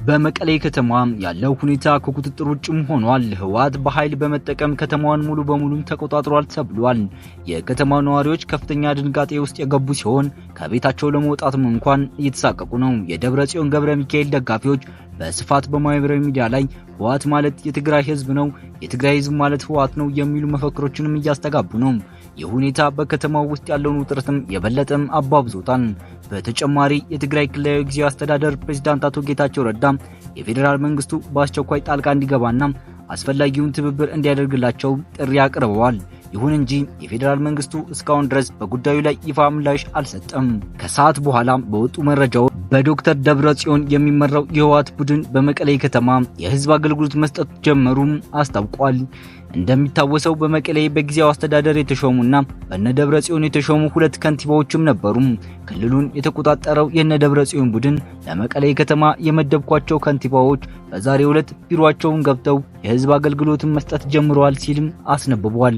በመቀሌ ከተማ ያለው ሁኔታ ከቁጥጥር ውጭም ሆኗል። ህወሓት በኃይል በመጠቀም ከተማዋን ሙሉ በሙሉ ተቆጣጥሯል ተብሏል። የከተማው ነዋሪዎች ከፍተኛ ድንጋጤ ውስጥ የገቡ ሲሆን ከቤታቸው ለመውጣትም እንኳን እየተሳቀቁ ነው። የደብረጽዮን ገብረ ሚካኤል ደጋፊዎች በስፋት በማህበራዊ ሚዲያ ላይ ህወሓት ማለት የትግራይ ህዝብ ነው፣ የትግራይ ህዝብ ማለት ህወሓት ነው የሚሉ መፈክሮችንም እያስተጋቡ ነው። ይህ ሁኔታ በከተማው ውስጥ ያለውን ውጥረትም የበለጠም አባብዞታል። በተጨማሪ የትግራይ ክልላዊ ጊዜያዊ አስተዳደር ፕሬዝዳንት አቶ ጌታቸው ረዳ የፌዴራል መንግስቱ በአስቸኳይ ጣልቃ እንዲገባና አስፈላጊውን ትብብር እንዲያደርግላቸው ጥሪ አቅርበዋል። ይሁን እንጂ የፌዴራል መንግስቱ እስካሁን ድረስ በጉዳዩ ላይ ይፋ ምላሽ አልሰጠም። ከሰዓት በኋላ በወጡ መረጃዎች በዶክተር ደብረጽዮን የሚመራው የህወሓት ቡድን በመቀሌ ከተማ የህዝብ አገልግሎት መስጠት ጀመሩም አስታውቋል። እንደሚታወሰው በመቀሌ በጊዜያዊ አስተዳደር የተሾሙና በነ ደብረጽዮን የተሾሙ ሁለት ከንቲባዎችም ነበሩ። ክልሉን የተቆጣጠረው የነ ደብረጽዮን ቡድን ለመቀሌ ከተማ የመደብኳቸው ከንቲባዎች በዛሬው ዕለት ቢሮአቸውን ገብተው የህዝብ አገልግሎትን መስጠት ጀምረዋል ሲልም አስነብቧል።